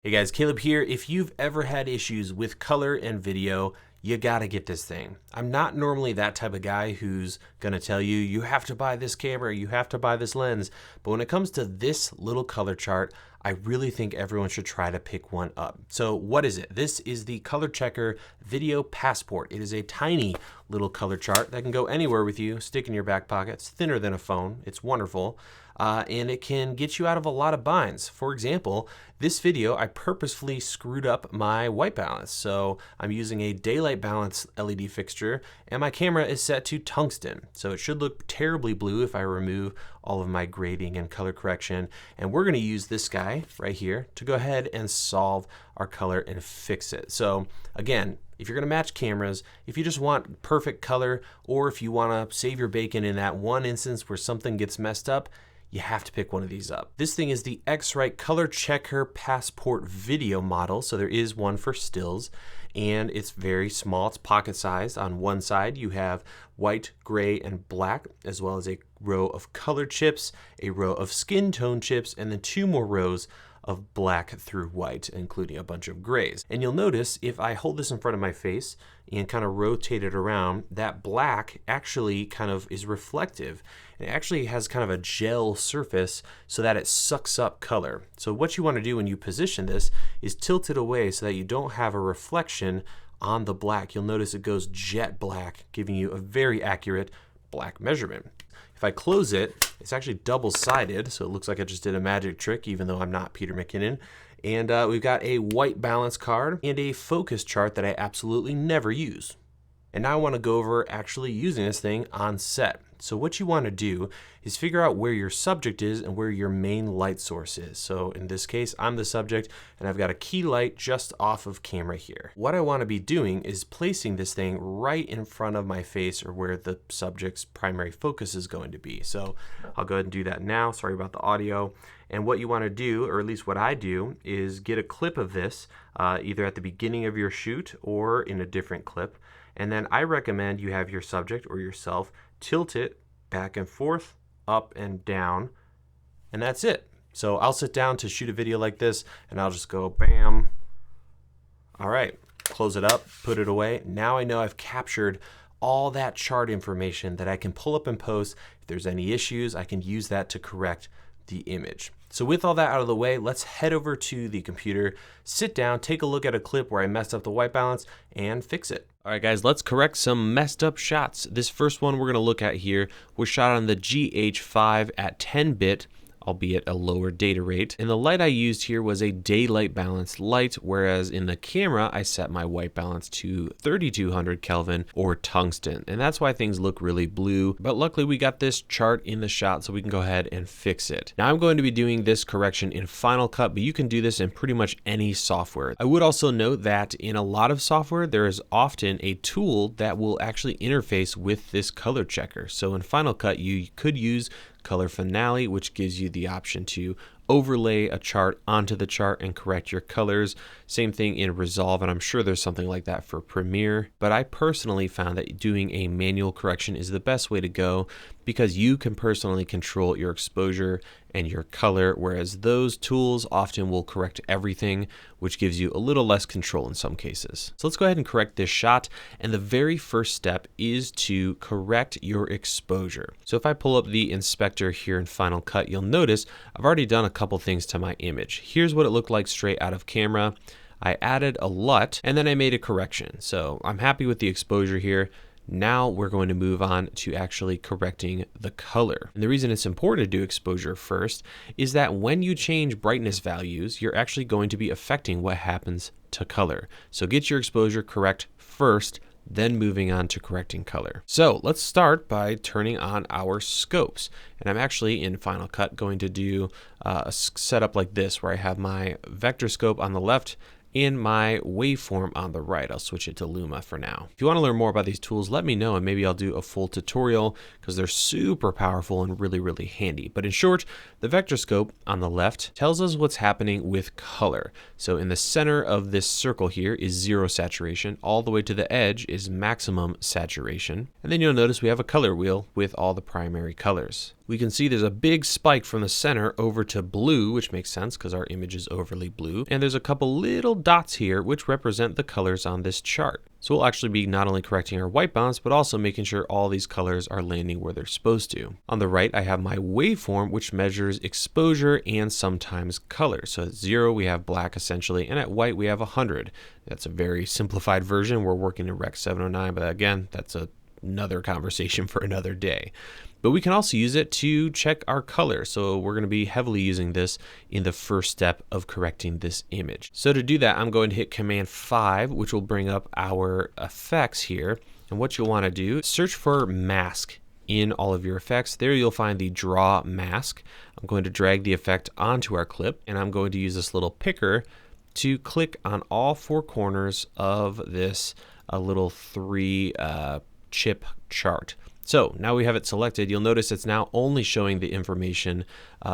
Hey guys, Caleb here. If you've ever had issues with color and video, you gotta get this thing. I'm not normally that type of guy who's gonna tell you, you have to buy this camera, you have to buy this lens. But when it comes to this little color chart, I really think everyone should try to pick one up. So what is it? This is the ColorChecker Video Passport. It is a tiny little color chart that can go anywhere with you, stick in your back pocket. It's thinner than a phone. It's wonderful. And it can get you out of a lot of binds. For example, this video, I purposefully screwed up my white balance. So I'm using a daylight balance LED fixture and my camera is set to tungsten. So it should look terribly blue if I remove all of my grading and color correction. And we're gonna use this guy right here to go ahead and solve our color and fix it. So again, if you're gonna match cameras, if you just want perfect color, or if you wanna save your bacon in that one instance where something gets messed up, you have to pick one of these up. This thing is the X-Rite ColorChecker Passport video model. So there is one for stills and it's very small. It's pocket sized. On one side, you have white, gray, and black, as well as a row of color chips, a row of skin tone chips, and then two more rows of black through white, including a bunch of grays. And you'll notice if I hold this in front of my face and kind of rotate it around, that black actually kind of is reflective. It actually has kind of a gel surface so that it sucks up color. So what you want to do when you position this is tilt it away so that you don't have a reflection on the black. You'll notice it goes jet black, giving you a very accurate black measurement. If I close it, it's actually double-sided, so it looks like I just did a magic trick, even though I'm not Peter McKinnon. And we've got a white balance card and a focus chart that I absolutely never use. And now I want to go over actually using this thing on set. So what you want to do is figure out where your subject is and where your main light source is. So in this case, I'm the subject and I've got a key light just off of camera here. What I want to be doing is placing this thing right in front of my face, or where the subject's primary focus is going to be. So I'll go ahead and do that now. Sorry about the audio. And what you want to do, or at least what I do, is get a clip of this either at the beginning of your shoot or in a different clip. And then I recommend you have your subject or yourself tilt it back and forth, up and down, and that's it. So I'll sit down to shoot a video like this and I'll just go bam. All right, close it up, put it away. Now I know I've captured all that chart information that I can pull up in post. If there's any issues, I can use that to correct the image. So with all that out of the way, let's head over to the computer, sit down, take a look at a clip where I messed up the white balance and fix it. All right, guys, let's correct some messed up shots. This first one we're gonna look at here was shot on the GH5 at 10-bit, albeit a lower data rate. And the light I used here was a daylight balanced light, whereas in the camera, I set my white balance to 3200 Kelvin or tungsten. And that's why things look really blue. But luckily we got this chart in the shot so we can go ahead and fix it. Now I'm going to be doing this correction in Final Cut, but you can do this in pretty much any software. I would also note that in a lot of software, there is often a tool that will actually interface with this color checker. So in Final Cut, you could use Color Finale, which gives you the option to overlay a chart onto the chart and correct your colors. Same thing in Resolve, and I'm sure there's something like that for Premiere. But I personally found that doing a manual correction is the best way to go because you can personally control your exposure and your color, whereas those tools often will correct everything, which gives you a little less control in some cases. So let's go ahead and correct this shot. And the very first step is to correct your exposure. So if I pull up the inspector here in Final Cut, you'll notice I've already done a couple things to my image. Here's what it looked like straight out of camera. I added a LUT and then I made a correction. So I'm happy with the exposure here. Now we're going to move on to actually correcting the color. And the reason it's important to do exposure first is that when you change brightness values, you're actually going to be affecting what happens to color. So get your exposure correct first, then moving on to correcting color. So let's start by turning on our scopes. And I'm actually in Final Cut going to do a setup like this where I have my vector scope on the left and my waveform on the right. I'll switch it to Luma for now. If you want to learn more about these tools, let me know and maybe I'll do a full tutorial because they're super powerful and really, really handy. But in short, the vector scope on the left tells us what's happening with color. So in the center of this circle here is 0 saturation. All the way to the edge is maximum saturation. And then you'll notice we have a color wheel with all the primary colors. we can see there's a big spike from the center over to blue, which makes sense because our image is overly blue. And there's a couple little dots here, which represent the colors on this chart. So we'll actually be not only correcting our white balance, but also making sure all these colors are landing where they're supposed to. On the right, I have my waveform, which measures exposure and sometimes color. So at 0, we have black essentially, and at white, we have 100. That's a very simplified version. We're working in Rec 709, but again, that's another conversation for another day. But we can also use it to check our color. So we're going to be heavily using this in the first step of correcting this image. So to do that, I'm going to hit Command 5, which will bring up our effects here. And what you'll want to do, search for mask in all of your effects. There you'll find the draw mask. I'm going to drag the effect onto our clip, and I'm going to use this little picker to click on all 4 corners of this little 3 chip chart. So now we have it selected. You'll notice it's now only showing the information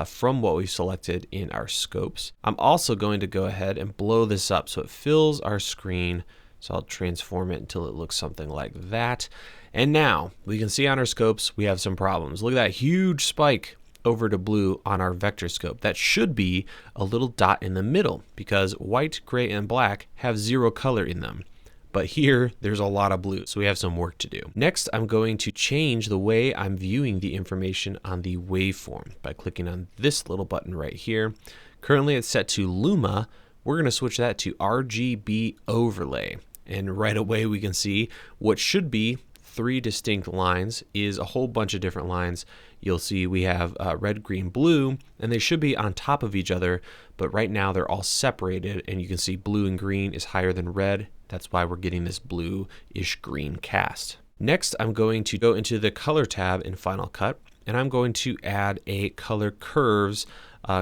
from what we've selected in our scopes. I'm also going to go ahead and blow this up so it fills our screen. So I'll transform it until it looks something like that. And now we can see on our scopes, we have some problems. Look at that huge spike over to blue on our vector scope. That should be a little dot in the middle because white, gray, and black have 0 color in them. But here, there's a lot of blue, so we have some work to do. Next, I'm going to change the way I'm viewing the information on the waveform by clicking on this little button right here. Currently, it's set to Luma. We're going to switch that to RGB overlay. And right away, we can see what should be 3 distinct lines is a whole bunch of different lines. You'll see we have red, green, blue, and they should be on top of each other, but right now they're all separated, and you can see blue and green is higher than red. That's why we're getting this blue-ish green cast. Next, I'm going to go into the color tab in Final Cut, and I'm going to add a color curves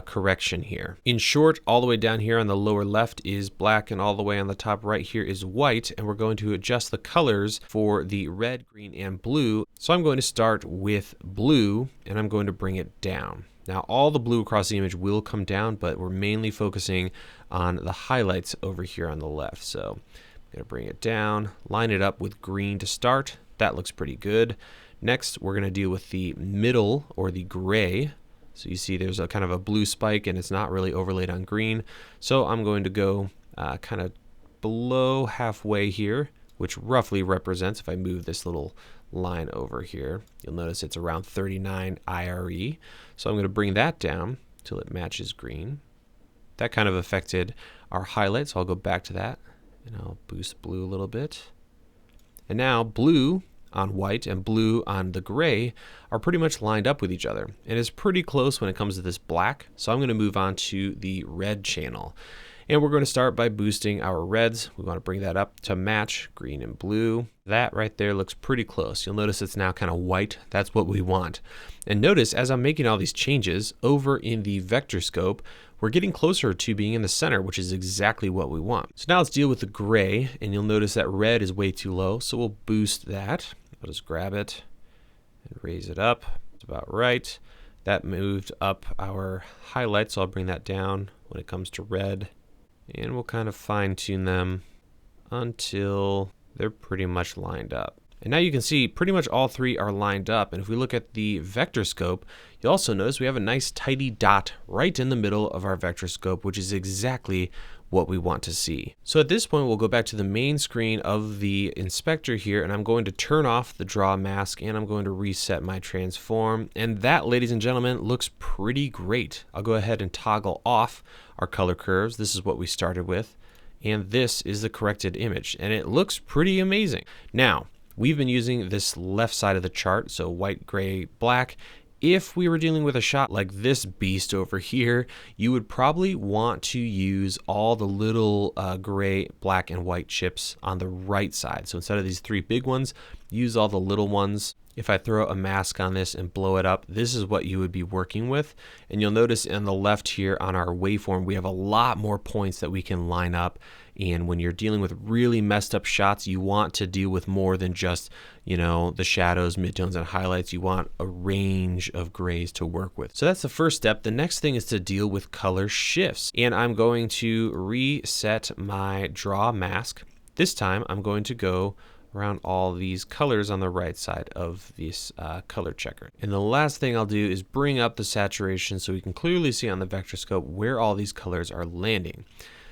correction here. In short, all the way down here on the lower left is black, and all the way on the top right here is white, and we're going to adjust the colors for the red, green, and blue. So I'm going to start with blue, and I'm going to bring it down. Now all the blue across the image will come down, but we're mainly focusing on the highlights over here on the left. So I'm going to bring it down, line it up with green to start. That looks pretty good. Next, we're going to deal with the middle or the gray. So you see there's a kind of a blue spike and it's not really overlaid on green. So I'm going to go kind of below halfway here, which roughly represents, if I move this little line over here, you'll notice it's around 39 IRE. So I'm going to bring that down till it matches green. That kind of affected our highlight, so I'll go back to that and I'll boost blue a little bit. And now blue on white and blue on the gray are pretty much lined up with each other. And it's pretty close when it comes to this black. So I'm going to move on to the red channel. And we're going to start by boosting our reds. We want to bring that up to match green and blue. That right there looks pretty close. You'll notice it's now kind of white. That's what we want. And notice as I'm making all these changes over in the vector scope, we're getting closer to being in the center, which is exactly what we want. So now let's deal with the gray, and you'll notice that red is way too low. So we'll boost that. I'll just grab it and raise it up. It's about right. That moved up our highlights, so I'll bring that down when it comes to red. And we'll kind of fine tune them until they're pretty much lined up. And now you can see pretty much all 3 are lined up. And if we look at the vector scope, you'll also notice we have a nice tidy dot right in the middle of our vector scope, which is exactly what we want to see. So at this point, we'll go back to the main screen of the inspector here, and I'm going to turn off the draw mask and I'm going to reset my transform. And that, ladies and gentlemen, looks pretty great. I'll go ahead and toggle off our color curves. This is what we started with. And this is the corrected image, and it looks pretty amazing. Now, we've been using this left side of the chart, so white, gray, black. If we were dealing with a shot like this beast over here, you would probably want to use all the little gray, black, and white chips on the right side. So instead of these 3 big ones, use all the little ones. If I throw a mask on this and blow it up, this is what you would be working with. And you'll notice on the left here on our waveform, we have a lot more points that we can line up. And when you're dealing with really messed up shots, you want to deal with more than just, you know, the shadows, midtones, and highlights. You want a range of grays to work with. So that's the first step. The next thing is to deal with color shifts. And I'm going to reset my draw mask. This time I'm going to go around all these colors on the right side of this color checker. And the last thing I'll do is bring up the saturation so we can clearly see on the vector scope where all these colors are landing.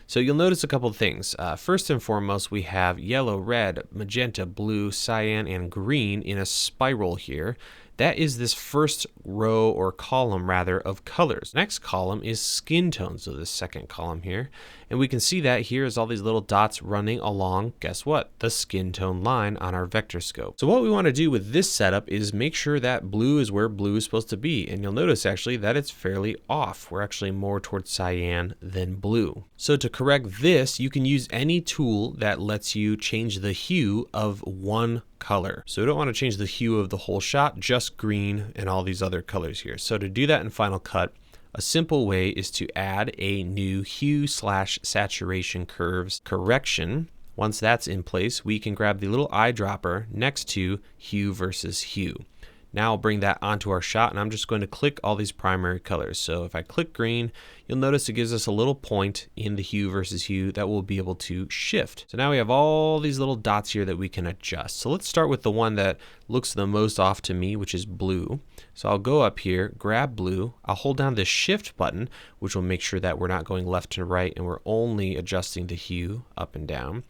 So you'll notice a couple of things. First and foremost, we have yellow, red, magenta, blue, cyan, and green in a spiral here. That is this first row or column rather of colors. Next column is skin tones, so this second column here. And we can see that here is all these little dots running along, guess what? The skin tone line on our vector scope. So what we want to do with this setup is make sure that blue is where blue is supposed to be. And you'll notice actually that it's fairly off. We're actually more towards cyan than blue. So to correct this, you can use any tool that lets you change the hue of one color. So we don't want to change the hue of the whole shot, just green and all these other colors here. So to do that in Final Cut, a simple way is to add a new hue/saturation curves correction. Once that's in place, we can grab the little eyedropper next to hue versus hue. Now I'll bring that onto our shot, and I'm just going to click all these primary colors. So if I click green, you'll notice it gives us a little point in the hue versus hue that we'll be able to shift. So now we have all these little dots here that we can adjust. So let's start with the one that looks the most off to me, which is blue. So I'll go up here, grab blue. I'll hold down the shift button, which will make sure that we're not going left to right and we're only adjusting the hue up and down.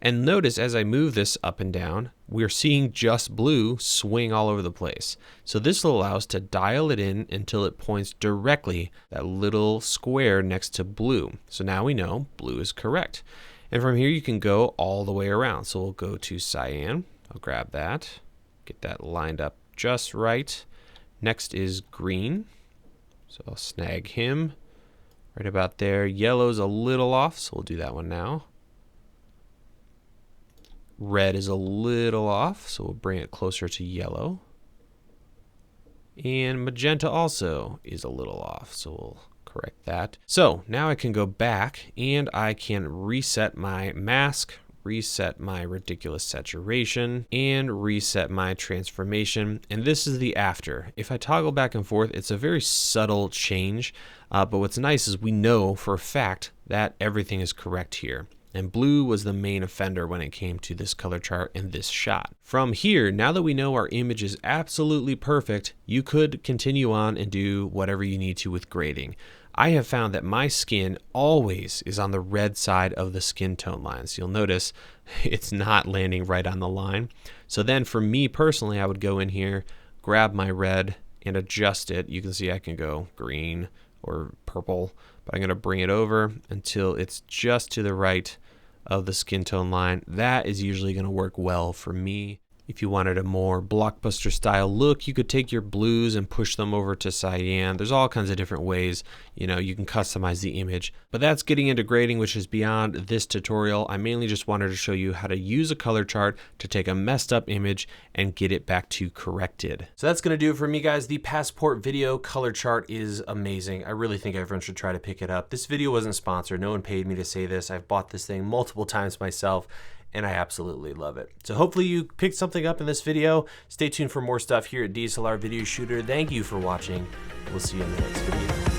And notice as I move this up and down, we're seeing just blue swing all over the place. So this will allow us to dial it in until it points directly that little square next to blue. So now we know blue is correct. And from here you can go all the way around. So we'll go to cyan. I'll grab that, get that lined up just right. Next is green. So I'll snag him right about there. Yellow's a little off, so we'll do that one now. Red is a little off, so we'll bring it closer to yellow. And magenta also is a little off, so we'll correct that. So now I can go back and I can reset my mask, reset my ridiculous saturation, and reset my transformation. And this is the after. If I toggle back and forth, it's a very subtle change, but what's nice is we know for a fact that everything is correct here. And blue was the main offender when it came to this color chart and this shot. From here, now that we know our image is absolutely perfect, you could continue on and do whatever you need to with grading. I have found that my skin always is on the red side of the skin tone lines. You'll notice it's not landing right on the line. So then for me personally, I would go in here, grab my red and adjust it. You can see I can go green or purple, but I'm going to bring it over until it's just to the right of the skin tone line. That is usually going to work well for me. If you wanted a more blockbuster style look, you could take your blues and push them over to cyan. There's all kinds of different ways, you can customize the image, but that's getting into grading, which is beyond this tutorial. I mainly just wanted to show you how to use a color chart to take a messed up image and get it back to corrected. So that's going to do it for me, guys. The Passport video color chart is amazing. I really think everyone should try to pick it up. This video wasn't sponsored. No one paid me to say this. I've bought this thing multiple times myself, and I absolutely love it. So hopefully you picked something up in this video. Stay tuned for more stuff here at DSLR Video Shooter. Thank you for watching. We'll see you in the next video.